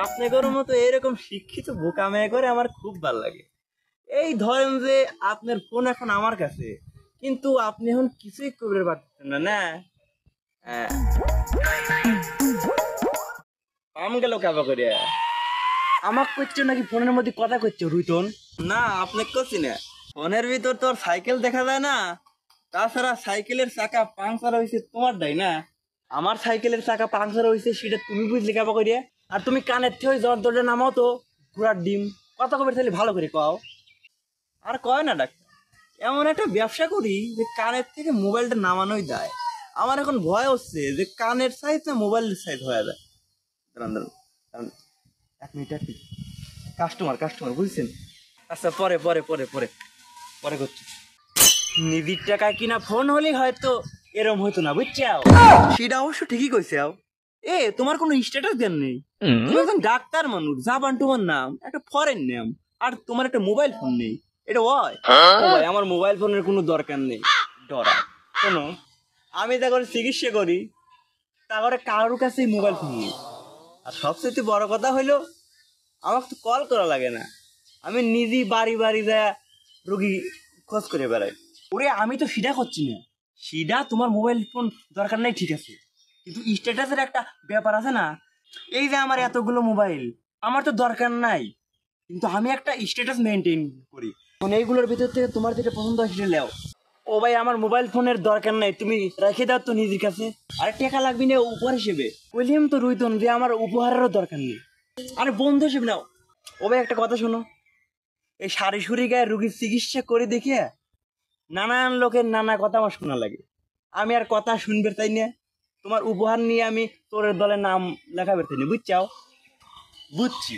আপনাদের মতো এরকম শিক্ষিত বোকা মেয়ে করে আমার খুব ভালো লাগে। এই ধরেন যে আপনার ফোন এখন আমার কাছে, কিন্তু আপনি এখন কিছুই করতে পারতেছেন না, না? আম গেল কাবা করে আমাক করছো নাকি ফোনের মধ্যে কথা করছো রুইতন? না, আপনি করছি না। ফোনের ভিতর তোর সাইকেল দেখা যায় না, তাছাড়া সাইকেলের চাকা পাংচার হয়েছে তোমার দায় না। আমার সাইকেলের চাকা পাংচার হয়েছে সেটা তুমি বুঝলি কাবা করিয়া? আর তুমি কানের থেকে জ্বর দরজা নামাও তো ঘোড়ার ডিম কথা কবে তাহলে ভালো করে কও। আর কয় না ডাক্তার, এমন একটা ব্যবসা করি যে কানের থেকে মোবাইলটা নামানোই দেয়। আমার এখন ভয় হচ্ছে যে কানের সাইজ না মোবাইলের সাইজ হয়ে যায়। দাঁড়ান দাঁড়ান দাঁড়ান, 1 মিনিট। কাস্টমার কাস্টমার বুঝছেন? আচ্ছা পরে পরে পরে পরে পরে করছি। নিজের টাকায় কিনা ফোন হলেই হয়তো এরম হইতো না, বুঝছাও? সেটা অবশ্য ঠিকই কইছে। তোমার কোনো স্ট্যাটাস দেন নেই। তুমি একজন ডাক্তার মানুষ, জাবান তোমার নাম, একটা ফরেন নাম, আর তোমার একটা মোবাইল ফোন নেই। এটা হয়? ও ভাই, আমার মোবাইল ফোনের কোনো দরকার নেই। ডরা শোনো, আমি তা করে চিকিৎসা করি, তা করে কারোর কাছেই মোবাইল ফোন নেই। আর সবচেয়ে বড় কথা হইলো আমাকে তো কল করা লাগে না, আমি নিজেই বাড়ি বাড়ি যায় রোগী খোঁজ করে বেড়াই। ওরে আমি তো সেটা করছি না, সেটা তোমার মোবাইল ফোন দরকার নাই ঠিক আছে, কিন্তু স্ট্যাটাসের একটা ব্যাপার আছে না। এই যে আমার এতগুলো মোবাইল, আমার তো দরকার নাই, কিন্তু আমি একটা স্ট্যাটাস মেনটেন করি। মানে এইগুলোর ভিতর থেকে তোমার যেটা পছন্দ হয় সেটা লেও। ও ভাই, আমার মোবাইল ফোনের দরকার নাই, তুমি রেখে দাও তো নিজের কাছে। আরে টাকা লাগবে না উপহার হিসেবে, বললাম তো রুইতন যে আমার উপহারেরও দরকার নেই। আরে বন্ধু হিসেবে নাও। ও ভাই একটা কথা শোনো, এই সারি সুরি গায়ে রুগীর চিকিৎসা করে দেখিয়ে নানান লোকের নানা কথা আমার শোনা লাগে। আমি আর কথা শুনবে চাই না, তোমার উপহার নিয়ে আমি তোর দলের নাম লেখাবে চাই না, বুঝছাও? বুঝছি।